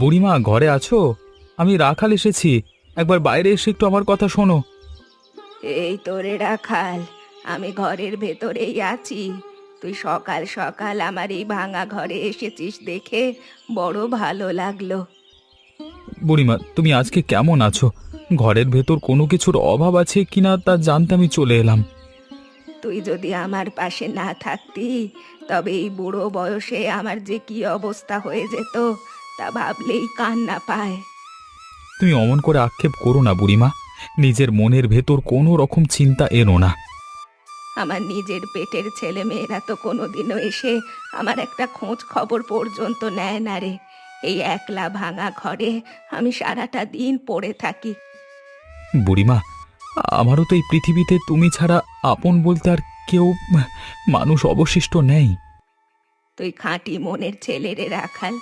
বুড়িমা ঘরে আছো? আমি রাখাল এসেছি। একবার বাইরে এসে একটু আমার কথা শোনো। এই তোরে রাখাল, আমি ঘরের ভেতরেই আছি। তুই সকাল সকাল আমার এই ভাঙা ঘরে এসেছিস দেখে বড় ভালো লাগলো। বুড়িমা, তুমি আজকে কেমন আছো? ঘরের ভেতর কোনো কিছুর অভাব আছে কিনা তা জানতে আমি চলে এলাম। তুই যদি আমার পাশে না থাকতি, তবে এই বুড়ো বয়সে আমার যে কি অবস্থা হয়ে যেত তা ভাবলেই কান্না পায়। তুমি অমন করে আক্ষেপ করো না বুড়িমা। নিজের মনের ভেতর কোনো রকম চিন্তা এনো না। আমার নিজের পেটের ছেলে মেয়েরা তো কোনোদিনও এসে আমার একটা খোঁজ খবর পর্যন্ত নেয় না রে। এই একলা ভাঙা ঘরে আমি সারাটা দিন পড়ে থাকি। বুড়িমা, আমারও তো এই পৃথিবীতে তুমি ছাড়া আপন বলতে আর কেউ মানুষ অবশিষ্ট নেই। তুই খাঁটি মনের ছেলেরে রাখাল,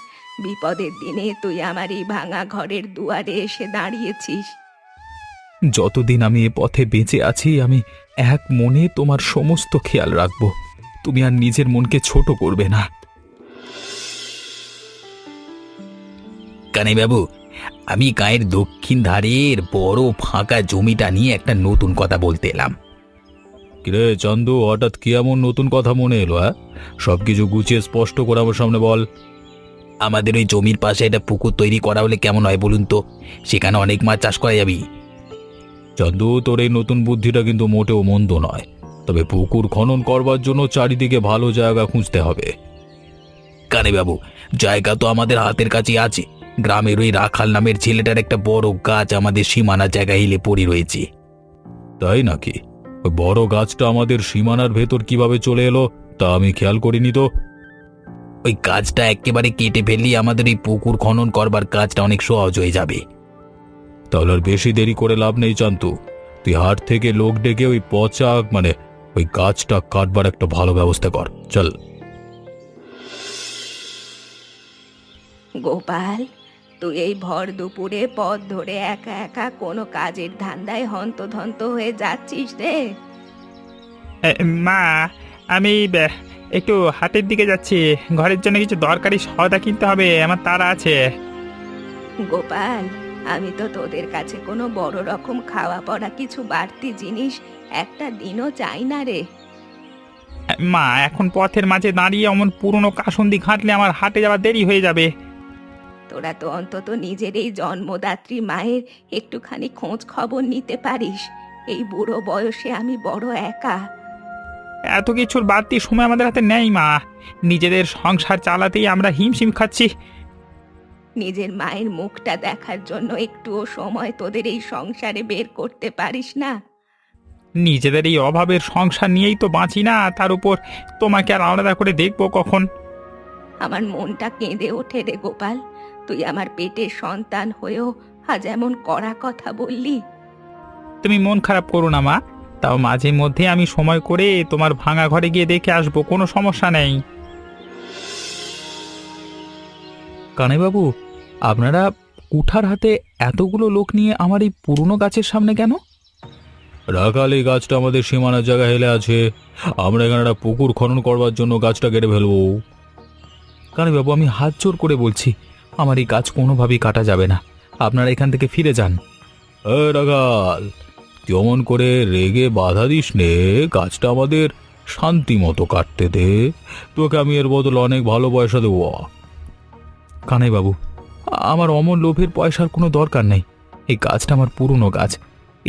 বিপদের দিনে তুই আমার এই ভাঙা ঘরের দুয়ারে এসে দাঁড়িয়েছিস। যতদিন আমি এ পথে বেঁচে আছি আমি এক মনে তোমার সমস্ত খেয়াল রাখব। তুমি আর নিজের মনকে ছোট করবে না। কানাইবাবু, আমি গায়ের দক্ষিণ ধারের বড় ফাঁকা জমিটা নিয়ে একটা নতুন কথা বলতে এলাম। কিরে চন্দু, হঠাৎ কি এমন নতুন কথা মনে এলো? সবকিছু গুছিয়ে স্পষ্ট করে আমার সামনে বল। আমাদের ওই জমির পাশে একটা পুকুর তৈরি করা হলে কেমন হয় বলুন তো? সেখানে অনেক মাছ চাষ করা যাবে। চন্দু, তোর এই নতুন বুদ্ধিটা কিন্তু মোটেও মন্দ নয়। তবে পুকুর খনন করবার জন্য চারিদিকে ভালো জায়গা খুঁজতে হবে। কানাইবাবু, জায়গা তো আমাদের হাতের কাছে আছে। গ্রামের ওই রাখাল নামের ছেলেটার একটা বড় গাছ আমাদের সীমানা জায়গায় হিলে পড়ে রয়েছে। তাই নাকি? ওই বড় গাছটা আমাদের সীমানার ভেতর কিভাবে চলে এলো তা আমি খেয়াল করিনি তো। ওই গাছটা একেবারে কেটে ফেললেই আমাদের এই পুকুর খনন করবার কাজটা অনেক সহজ হয়ে যাবে। তাহলে আর বেশি দেরি করে লাভ নেই চান্তু। তুই হাট থেকে লোক ডেকে ওই পচা ওই গাছটা কাটবার একটা ভালো ব্যবস্থা কর। চল। গোপাল, তুই এই ভর দুপুরে পথ ধরে একা একা কোনো কাজের ধান্দায় হন্তদন্ত হয়ে যাচ্ছিস রে? মা, আমি একটু হাটের দিকে যাচ্ছি। ঘরের জন্য কিছু দরকারি সওদা কিনতে হবে, আমার তাড়া আছে। গোপাল, আমি তো তোদের কাছে কোনো বড় রকম খাওয়া পড়া কিছু বাড়তি জিনিস একটা দিনও চাই না রে। মা, এখন পথের মাঝে দাঁড়িয়ে অমন পুরনো কাসুন্দি ঘাঁটলে আমার হাটে যাওয়া দেরি হয়ে যাবে। তোরা তো অন্তত নিজের এই জন্মদাত্রী মায়ের একটুখানি খোঁজ খবর নিতে পারিস। এই বুড়ো বয়সে আমি বড় একা। এত কিছুর বাড়তি সময় আমাদের হাতে নেই মা। নিজেদের সংসার চালাতেই আমরা হিমশিম খাচ্ছি। নিজের মায়ের মুখটা দেখার জন্য একটুও সময় তোদের এই সংসারে বের করতে পারিস না? নিজেদের এই অভাবের সংসার নিয়েই তো বাঁচি না, তার উপর তোমাকে আর আলাদা করে দেখবো কখন? আমার মনটা কেঁদে ওঠে রে গোপাল। তুই আমার পেটের সন্তান হয়েও আজ এমন কড়া কথা বললি। তুমি মন খারাপ করো না মা। তাও মাঝে মধ্যে আমি সময় করে তোমার ভাঙা ঘরে গিয়ে দেখে আসবো, কোনো সমস্যা নেই। কানাইবাবু, আপনারা কুঠার হাতে এতগুলো লোক নিয়ে আমার এই পুরনো গাছের সামনে কেন? রাখাল, এই গাছটা আমাদের সীমানার জায়গায় হেলে আছে। আমরা এখানে একটা পুকুর খনন করবার জন্য গাছটা কেটে ফেলবো। কানাইবাবু, আমি হাত জোর করে বলছি, আমার এই গাছ কোনোভাবেই কাটা যাবে না। আপনারা এখান থেকে ফিরে যান। রাখাল, তুই অমন করে রেগে বাধা দিস নে। গাছটা আমাদের শান্তি মতো কাটতে দে। তোকে আমি এর বদলে অনেক ভালো পয়সা দেবো। কানাইবাবু, আমার অমন লোভের পয়সার কোনো দরকার নেই। এই গাছটা আমার পুরনো গাছ,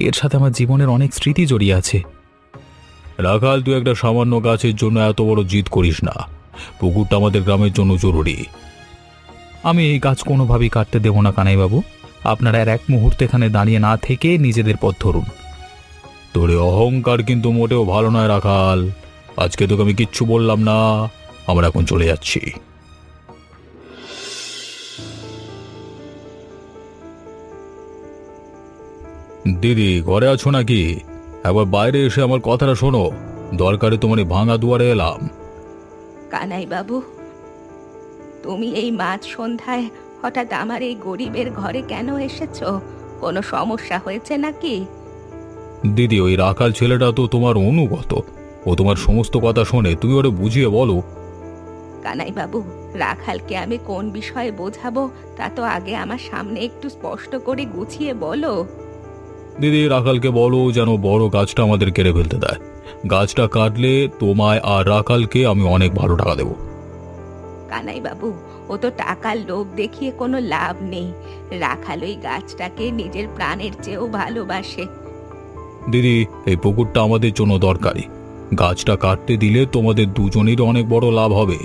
এর সাথে আমার জীবনের অনেক স্মৃতি জড়িয়ে আছে। রাখাল, তুই একটা সামান্য গাছের জন্য এত বড় জিদ করিস না। পুকুরটা আমাদের গ্রামের জন্য জরুরি। আমি এই গাছ কোনোভাবেই কাটতে দেব না কানাইবাবু। আপনারা আর এক মুহূর্তে এখানে দাঁড়িয়ে না থেকে নিজেদের পথ ধরুন। তোর অহংকার কিন্তু মোটেও ভালো নয় রাখাল। আজকে তোকে আমি কিচ্ছু বললাম না। আমরা এখন চলে যাচ্ছি। দিদি, ঘরে আছো নাকি? একবার বাইরে এসে আমার কথাটা শোনো। দরকারে তোমার এই ভাঙা দুয়ারে এলাম। কানাই বাবু, তুমি এই মাঝ সন্ধ্যায় হঠাৎ আমার এই গরিবের ঘরে কেন এসেছো? কোনো সমস্যা হয়েছে নাকি? দিদি, ওই রাখাল ছেলেটা তো তোমার অনুগত। ও তোমার সমস্ত কথা শোনে, তুমি ওরে বুঝিয়ে বলো। কানাই বাবু, রাখালকে আমি কোন বিষয়ে বোঝাবো তা তো আগে আমার সামনে একটু স্পষ্ট করে গুছিয়ে বলো। দিদি, রাখালকে বলো যেন বড় গাছটা আমাদের কেটে ফেলতে দেয়। গাছটা কাটলে তোমায় আর রাখালকে আমি অনেক ভালো টাকা দেবো। কানাই বাবু, ও তো টাকার লোভ দেখিয়ে কোনো লাভ নেই। রাখাল ওই গাছটাকে নিজের প্রাণের চেয়েও ভালোবাসে। দিদি, এই পুকুরটা আমাদের জন্য দরকারি। গাছটা কাটতে দিলে তোমাদের দুজনেরই অনেক বড় লাভ হবে।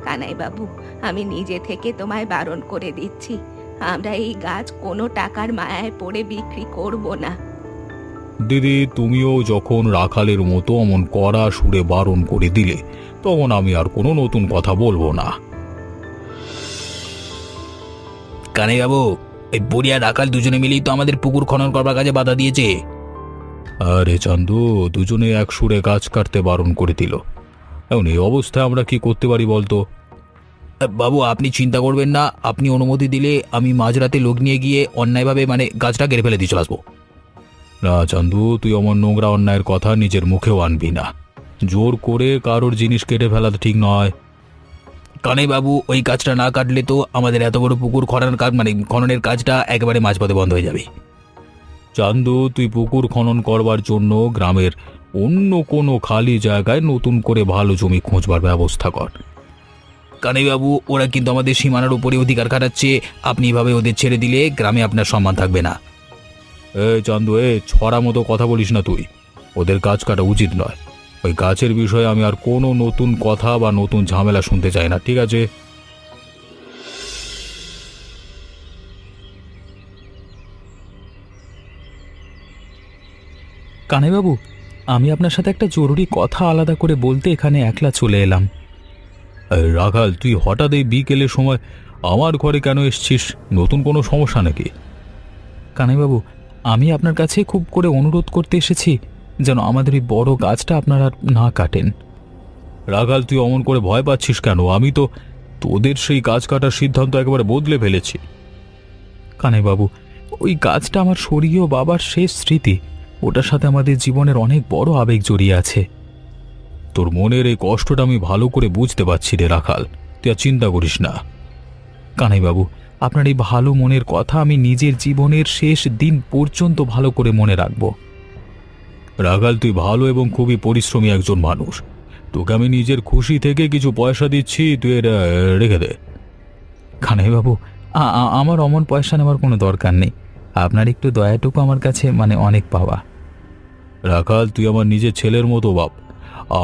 কানাই বাবু, আমি নিজে থেকে তোমায় বারণ করে দিচ্ছি, আমরা এই গাছ কোনো টাকার মায়ায় পড়ে বিক্রি করব না। দিদি, তুমিও যখন রাখালের মতো অমন কড়া সুরে বারণ করে দিলে, তখন আমি আর কোনো নতুন কথা বলবো না। কানে বাবু, এই বুড়ি আর রাখাল দুজনে মিলেই তো আমাদের পুকুর খনন করবার কাজে বাধা দিয়েছে। আরে চান্দু, দুজনে এক সুরে গাছ কাটতে বারণ করে দিল। এখন এই অবস্থায় আমরা কি করতে পারি বলতো? বাবু, আপনি চিন্তা করবেন না, আপনি অনুমতি দিলে আমি মাঝরাতে লোক নিয়ে গিয়ে অন্যায়ভাবে গাছটা কেটে ফেলে দিয়ে চলে আসবো। না চান্দু, তুই অমন নোংরা অন্যায়ের কথা নিজের মুখেও আনবি না। জোর করে কারোর জিনিস কেটে ফেলা তো ঠিক নয়। কানে বাবু, ওই গাছটা না কাটলে তো আমাদের এত বড় পুকুর খননের কাজ খননের কাজটা একেবারে মাঝপথে বন্ধ হয়ে যাবে। চান্দু, তুই পুকুর খনন করবার জন্য গ্রামের অন্য কোনো খালি জায়গায় নতুন করে ভালো জমি খোঁজবার ব্যবস্থা কর। কানে বাবু, ওরা কিন্তু আমাদের সীমানার উপরে অধিকার খাটাচ্ছে। আপনি এভাবে ওদের ছেড়ে দিলে গ্রামে আপনার সম্মান থাকবে না। চান্দু, ছড়া মতো কথা বলিস না তুই। ওদের গাছ কাটা উচিত নয়। ওই গাছের বিষয়ে আমি আর কোনো নতুন কথা বা নতুন ঝামেলা শুনতে চাই না, ঠিক আছে? কানাইবাবু, আমি আপনার সাথে একটা জরুরি কথা আলাদা করে বলতে এখানে একলা চলে এলাম। রাখাল, তুই হঠাৎ এই বিকেলের সময় আমার ঘরে কেন এসছিস? নতুন কোনো সমস্যা নাকি? কানাইবাবু, আমি আপনার কাছে খুব করে অনুরোধ করতে এসেছি যেন আমাদের এই বড় গাছটা আপনারা না কাটেন। রাখাল, তুই অমন করে ভয় পাচ্ছিস কেন? আমি তো তোদের সেই গাছ কাটার সিদ্ধান্ত একেবারে বদলে ফেলেছি। কানাইবাবু, ওই গাছটা আমার স্বর্গীয় বাবার শেষ স্মৃতি। ওটার সাথে আমাদের জীবনের অনেক বড় আবেগ জড়িয়ে আছে। তোর মনের এই কষ্টটা আমি ভালো করে বুঝতে পারছি রে রাখাল, তুই আর চিন্তা করিস না। কানাইবাবু, আপনার এই ভালো মনের কথা আমি নিজের জীবনের শেষ দিন পর্যন্ত ভালো করে মনে রাখব। রাখাল, তুই ভালো এবং খুবই পরিশ্রমী একজন মানুষ। তোকে আমি নিজের খুশি থেকে কিছু পয়সা দিচ্ছি, তুই এটা রেখে দে। কানাইবাবু, আমার অমন পয়সা নেওয়ার কোনো দরকার নেই। আপনার একটু দয়াটুকু আমার কাছে অনেক পাওয়া। রাখাল, তুই আমার নিজের ছেলের মতো বাপ।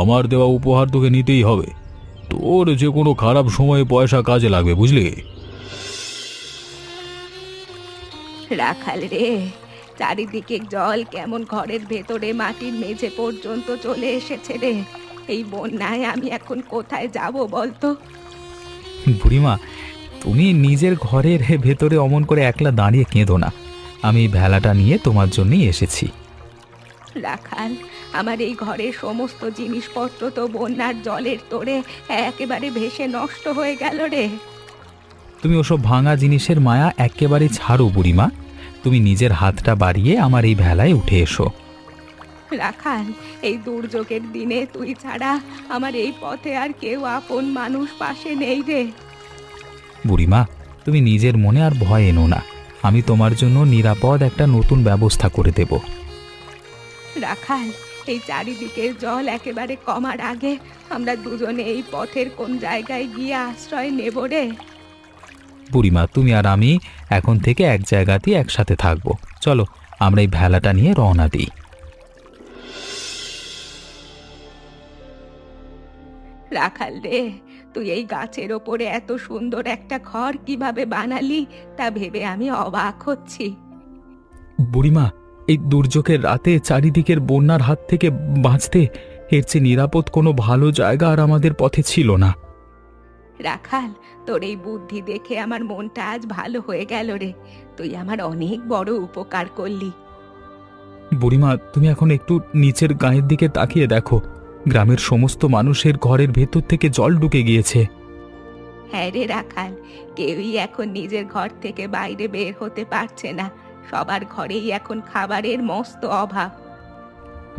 আমার দেওয়া উপহার তোকে নিতেই হবে। তোর যে কোনো খারাপ সময়ে পয়সা কাজে লাগবে, বুঝলি? রাখাল রে, চারিদিকে জল কেমন ঘরের ভেতরে মাটির মেঝে পর্যন্ত চলে এসেছে রে। এই বন্যায় আমি এখন কোথায় যাব বলতো? বুড়িমা, তুমি নিজের ঘরের ভেতরে অমন করে একলা দাঁড়িয়ে কেঁদো না। আমি এই ভেলাটা নিয়ে তোমার জন্যই এসেছি। রাখাল, আমার এই ঘরের সমস্ত জিনিসপত্র তো বন্যার জলের তোড়ে একেবারে ভেসে নষ্ট হয়ে গেল রে। তুমি ওসব ভাঙা জিনিসের মায়া একেবারে ছাড়ো বুড়িমা। তুমি নিজের হাতটা বাড়িয়ে আমার এই ভেলায় উঠে এসো। রাখাল, এই দুর্যোগের দিনে তুই ছাড়া আমার এই পথে আর কেউ আপন মানুষ পাশে নেই রে। বুড়িমা, তুমি নিজের মনে আর ভয় এনো না। আমি তোমার জন্য নিরাপদ একটা নতুন ব্যবস্থা করে দেব। রাখাল, এই চারিদিকের জল একেবারে কমার আগে আমরা দুজনে এই পথের কোন জায়গায় গিয়ে আশ্রয় নেব রে? বুড়িমা, তুমি আর আমি এখন থেকে এক জায়গাতেই একসাথে থাকবো। চলো, আমরা এই ভেলাটা নিয়ে রওনা দিই। রাখাল রে, তুই এই গাছের ওপরে এত সুন্দর একটা ঘর কিভাবে বানালি তা ভেবে আমি অবাক হচ্ছি। বুড়িমা, এই দুর্যোগের রাতে চারিদিকের বন্যার হাত থেকে বাঁচতে এর চেয়ে নিরাপদ কোনো ভালো জায়গা আর আমাদের পথে ছিল না। রাখাল, তোর এই বুদ্ধি দেখে আমার মনটা আজ ভালো হয়ে গেল রে। তুই আমার অনেক বড় উপকার করলি। বুড়িমা, তুমি এখন একটু নিচের গায়ের দিকে তাকিয়ে দেখো। গ্রামের সমস্ত মানুষের ঘরের ভেতর থেকে জল ঢুকে গিয়েছে। হ্যাঁ রে রাখাল, কেউই এখন নিজের ঘর থেকে বাইরে বের হতে পারছে না। সবার ঘরেই এখন খাবারের মস্ত অভাব।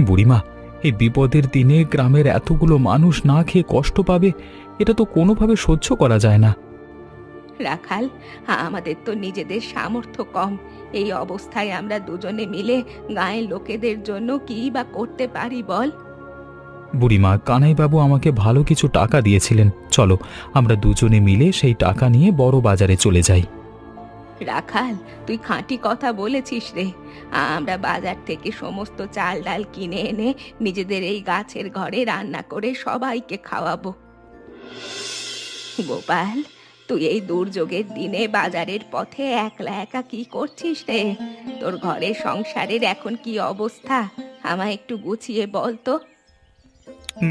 বুড়িমা, এই বিপদের দিনে গ্রামের এতগুলো মানুষ না খেয়ে কষ্ট পাবে, এটা তো কোনোভাবে সহ্য করা যায় না। রাখাল, আমাদের তো নিজেদের সামর্থ্য কম। এই অবস্থায় আমরা দুজনে মিলে গায়ের লোকেদের জন্য কী বা করতে পারি বল? বুড়িমা, কানাইবাবু আমাকে ভালো কিছু টাকা দিয়েছিলেন, চলো আমরা দুজনে মিলে সেই টাকা নিয়ে বড় বাজারে চলে যাই। রাখাল, তুই খাঁটি কথা বলেছিস রে। আমরা বাজার থেকে সমস্ত চাল ডাল কিনে এনে নিজেদের এই গাছের ঘরে রান্না করে সবাইকে খাওয়াবো। গোপাল, তুই এই দুর্যোগের দিনে বাজারের পথে একলা একা কি করছিস রে? তোর ঘরের সংসারের এখন কি অবস্থা? আমায় একটু গুছিয়ে বল তো।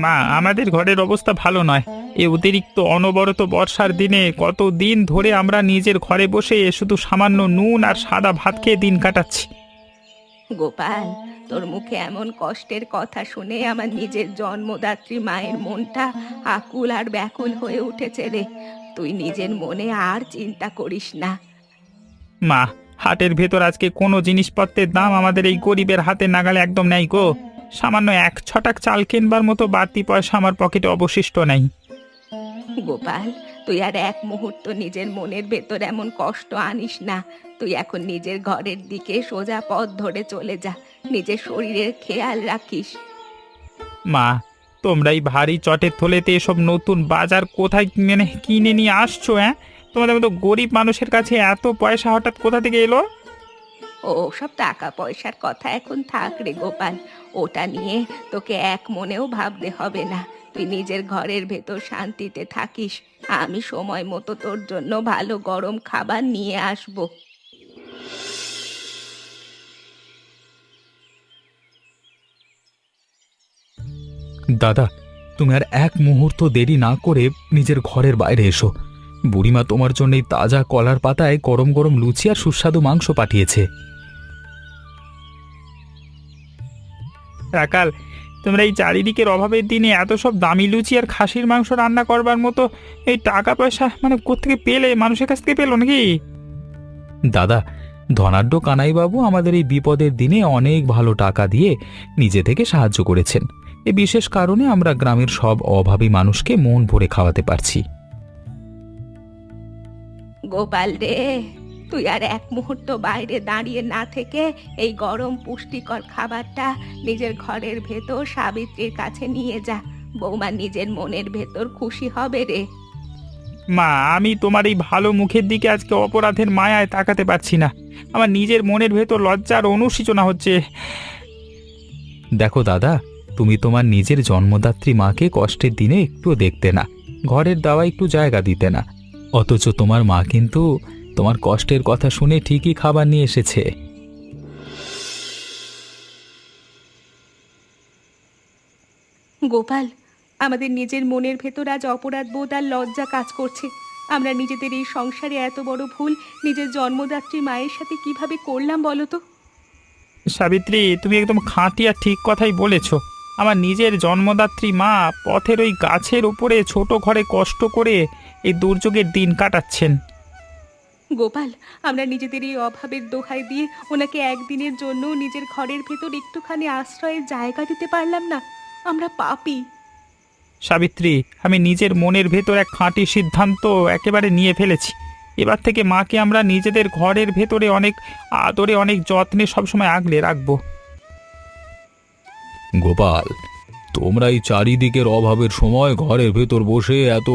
মা, আমাদের ঘরের অবস্থা ভালো নয়। এই অতিরিক্ত অনবরত বর্ষার দিনে কত দিন ধরে আমরা নিজের ঘরে বসে শুধু সামান্য নুন আর সাদা ভাত খেয়ে দিন কাটাচ্ছি। গোপাল, তোর মুখে এমন কষ্টের কথা শুনে আমার নিজের জন্মদাত্রী মায়ের মনটা আকুল আর ব্যাকুল হয়ে উঠেছে রে। তুই নিজের মনে আর চিন্তা করিস না। মা, হাটের ভেতর আজকে কোনো জিনিসপত্রের দাম আমাদের এই গরিবের হাতে নাগালে একদম নেই গো। সামান্য 1 ছটাক চাল কিনবার মতো বাড়তি পয়সা আমার পকেটে অবশিষ্ট নেই। গোপাল, তুই আর এক মুহূর্ত নিজের মনের ভেতর এমন কষ্ট আনিস না। তুই এখন নিজের ঘরের দিকে সোজা পথ ধরে চলে যা। নিজের শরীরের খেয়াল রাখিস। মা, তোমরা এই ভারী চটের থলেতে এসব নতুন বাজার কোথায় কিনে নিয়ে আসছো? তোমাদের মতো গরিব মানুষের কাছে এত পয়সা হঠাৎ কোথা থেকে এলো? ও সব টাকা পয়সার কথা এখন থাক রে গোপাল। ওটা নিয়ে তোকে এক মনেও ভাবতে হবে না। তুই নিজের ঘরের ভেতর শান্তিতে থাকিস। আমি সময় মতো তোর জন্য ভালো গরম খাবার নিয়ে আসবো। দাদা, তুমি আর এক মুহূর্ত দেরি না করে নিজের ঘরের বাইরে এসো। বুড়িমা তোমার জন্য এই তাজা কলার পাতায় গরম গরম লুচি আর সুস্বাদু মাংস পাঠিয়েছে। রাকাল, তোমরা এই চারিদিকের অভাবের দিনে এত সব দামি লুচি আর খাসির মাংস রান্না করবার মতো এই টাকা পয়সা কোত্থেকে পেলে? মানুষের কাছ থেকে পেলো নাকি? দাদা, ধনাঢ্য কানাইবাবু আমাদের এই বিপদের দিনে অনেক ভালো টাকা দিয়ে নিজে থেকে সাহায্য করেছেন। এই বিশেষ কারণে আমরা গ্রামের সব অভাবী মানুষকে মন ভরে খাওয়াতে পারছি। গোপাল রে, তুই আর এক মুহূর্ত বাইরে দাঁড়িয়ে না থেকে এই গরম পুষ্টিকর খাবারটা নিজের ঘরের ভেতর সাবিত্রীর কাছে নিয়ে যা। বৌমা নিজের মনের ভেতর খুশি হবে রে। মা, আমি তোমার এই ভালো মুখের দিকে আজকে অপরাধের মায়ায় তাকাতে পারছি না। আমার নিজের মনের ভেতর লজ্জার অনুশোচনা হচ্ছে। দেখো দাদা, তুমি তোমার নিজের জন্মদাত্রী মাকে কষ্টের দিনে একটু দেখতে না, ঘরের দাওয়া একটু জায়গা দিতে না, অথচ তোমার মা কিন্তু তোমার কষ্টের কথা শুনে ঠিকই খাবার নিয়ে এসেছে। গোপাল, আমাদের নিজের মনের ভেতর আজ অপরাধ বোধ আর লজ্জা কাজ করছে। আমরা নিজেদের এই সংসারে এত বড় ভুল নিজের জন্মদাত্রী মায়ের সাথে কিভাবে করলাম বলো তো? সাবিত্রী, তুমি একদম খাঁটি আর ঠিক কথাই বলেছ। আমার নিজের জন্মদাত্রী মা পথের ওই গাছের উপরে ছোট ঘরে কষ্ট করে এই দুর্যোগের দিন কাটাচ্ছেন। গোপাল, আমরা নিজেদের এই অভাবের দোহাই দিয়ে ওনাকে একদিনের জন্য নিজের ঘরের ভেতর একটুখানি আশ্রয়ের জায়গা দিতে পারলাম না। আমরা পাপী। সাবিত্রী, আমি নিজের মনের ভেতর এক খাঁটি সিদ্ধান্ত একেবারে নিয়ে ফেলেছি। এবার থেকে মাকে আমরা নিজেদের ঘরের ভেতরে অনেক আদরে অনেক যত্নে সবসময় আগলে রাখবো। গোপাল, তোমরা এই চারিদিকের অভাবের সময় ঘরের ভেতর বসে এত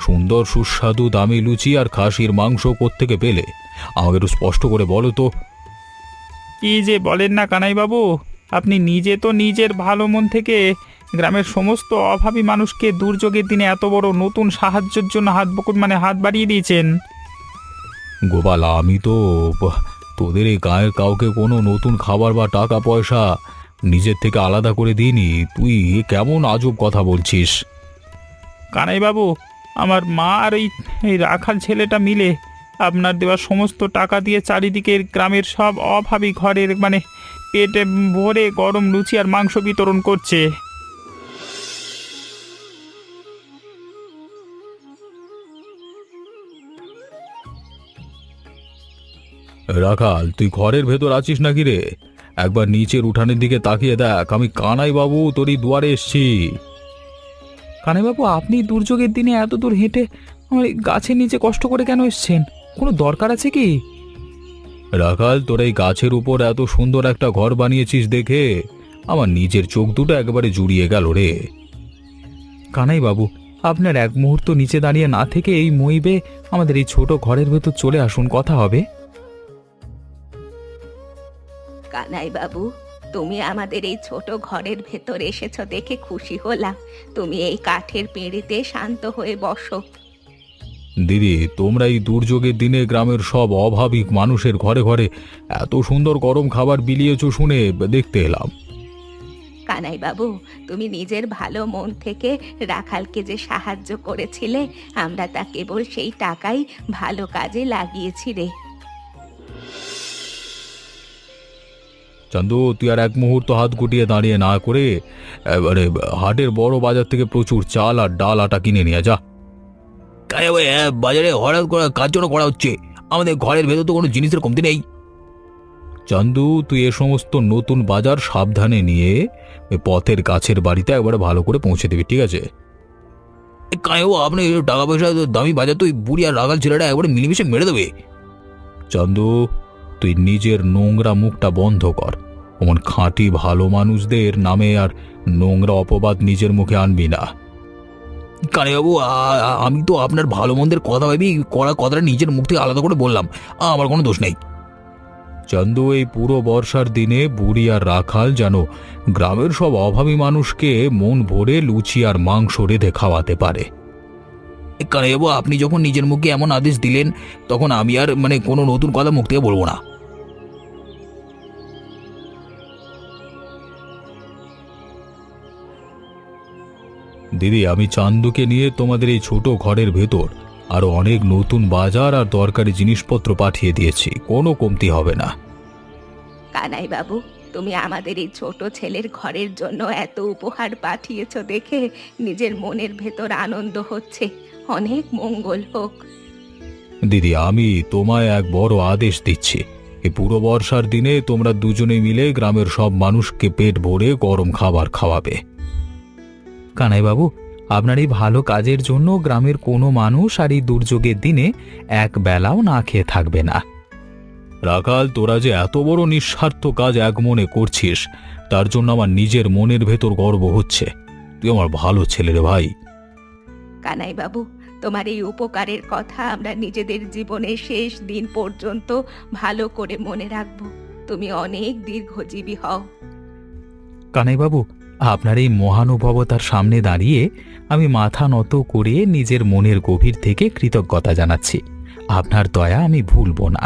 সুন্দর সুস্বাদু দামি লুচি আর খাসির মাংস কোত্থেকে পেলে? আমাকে একটু স্পষ্ট করে বলো তো। কি যে বলেন না কানাইবাবু, আপনি নিজে তো নিজের ভালো মন থেকে গ্রামের সমস্ত অভাবী মানুষকে দুর্যোগের দিনে এত বড় নতুন সাহায্যের জন্য হাত বাড়িয়ে দিয়েছেন। গোপাল, আমি তো তোদের এই গায়ের কাউকে কোনো নতুন খাবার বা টাকা পয়সা নিজের থেকে আলাদা করে দিইনি। তুই কেমন আজব কথা বলছিস? কানাইবাবু, আমার মা আর এই রাখাল ছেলেটা মিলে আপনার দেওয়া সমস্ত টাকা দিয়ে চারিদিকের গ্রামের সব অভাবী ঘরের পেটে ভরে গরম লুচি আর মাংস বিতরণ করছে। রাখাল, তুই ঘরের ভেতর আছিস নাকি রে? একবার নিচের উঠানের দিকে তাকিয়ে দেখ, আমি কানাই বাবু তোরই দুয়ারে এসছি। কানাইবাবু, আপনি দুর্যোগের দিনে এত দূর হেঁটে আমার এই গাছের নিচে কষ্ট করে কেন এসেছেন? কোনো দরকার আছে কি? রাখাল, তোর এই গাছের উপর এত সুন্দর একটা ঘর বানিয়েছিস দেখে আমার নিজের চোখ দুটো একেবারে জুড়িয়ে গেল রে। কানাই বাবু, আপনার এক মুহূর্ত নিচে দাঁড়িয়ে না থেকে এই মইবে আমাদের এই ছোট ঘরের ভেতর চলে আসুন, কথা হবে। কানাই বাবু, তুমি আমাদের এই ছোট ঘরের ভেতর এসেছো দেখে খুশি হলাম। তুমি এই কাঠের পেঁড়িতে শান্ত হয়ে বসো। দিদি, তোমরা এই দুর্যোগের দিনে গ্রামের সব অভাবী মানুষের ঘরে ঘরে এত সুন্দর গরম খাবার বিলিয়েছো শুনে দেখতে এলাম। কানাই বাবু, তুমি নিজের ভালো মন থেকে রাখালকে যে সাহায্য করেছিলে, আমরা তা কেবল সেই টাকাই ভালো কাজে লাগিয়েছি রে। চান্দু, তুই আর এক মুহূর্ত হাত গুটিয়ে দাঁড়িয়ে না করে এবারে হাটের বড় বাজার থেকে প্রচুর চাল আর ডাল আটা কিনে নিয়ে যা। কানাইবাবু, বাজারে হঠাৎ করা কাজ জন্য করা হচ্ছে, আমাদের ঘরের ভেতর তো কোনো জিনিসের কমতি নেই। চান্দু, তুই এ সমস্ত নতুন বাজার সাবধানে নিয়ে ওই পথের কাছের বাড়িতে একবারে ভালো করে পৌঁছে দিবি, ঠিক আছে? কানাইবাবু, আপনি টাকা পয়সা দামি বাজার তো ওই বুড়ি আর রাখাল ছেলেটা একবারে মিলেমিশে মেরে দেবে। চান্দু, তুই নিজের নোংরা মুখটা বন্ধ কর। অমন খাঁটি ভালো মানুষদের নামে আর নোংরা অপবাদ নিজের মুখে আনবি না। কানাইবাবু, আমি তো আপনার ভালো মন্দের কথা ভেবেই করা কথাটা নিজের মুখ থেকে আলাদা করে বললাম, আমার কোনো দোষ নেই। চান্দু, এই পুরো বর্ষার দিনে বুড়ি আর রাখাল যেন গ্রামের সব অভাবী মানুষকে মন ভরে লুচি আর মাংস রেঁধে খাওয়াতে পারে। কানাইবাবু, আপনি যখন নিজের মুখে এমন আদেশ দিলেন, তখন আমি আর কোনো নতুন কথা মুখ থেকে বলবো না। দিদি, আমি চান্দুকে নিয়ে তোমাদের এই ছোট ঘরের ভেতর আরো অনেক নতুন বাজার আর দরকারি জিনিসপত্র পাঠিয়ে দিয়েছি, কোনো কমতি হবে না। কানাই বাবু, তুমি আমাদের এই ছোট ছেলের ঘরের জন্য এত উপহার পাঠিয়েছো দেখে নিজের মনের ভেতর আনন্দ হচ্ছে। অনেক মঙ্গল হোক। দিদি, আমি তোমায় এক বড় আদেশ দিচ্ছি। এই পুরো বর্ষার দিনে তোমরা দুজনে মিলে গ্রামের সব মানুষকে পেট ভরে গরম খাবার খাওয়াবে। কানাইবাবু, আপনার এই ভালো কাজের জন্য গ্রামের কোনো মানুষ আর এই দুর্যোগের দিনে এক বেলাও না খেয়ে থাকবে না। রাখাল, তোরা যে এত বড় নিঃস্বার্থ কাজ এক মনে করছিস, তার জন্য আমার নিজের মনের ভেতর গর্ব হচ্ছে। তুই আমার ভালো ছেলে রে ভাই। কানাই বাবু, তোমার এই উপকারের কথা আমরা নিজেদের জীবনের শেষ দিন পর্যন্ত ভালো করে মনে রাখবো। তুমি অনেক দীর্ঘজীবী হও। কানাইবাবু, আপনার এই মহানুভবতার সামনে দাঁড়িয়ে আমি মাথা নত করে নিজের মনের গভীর থেকে কৃতজ্ঞতা জানাচ্ছি। আপনার দয়া আমি ভুলব না।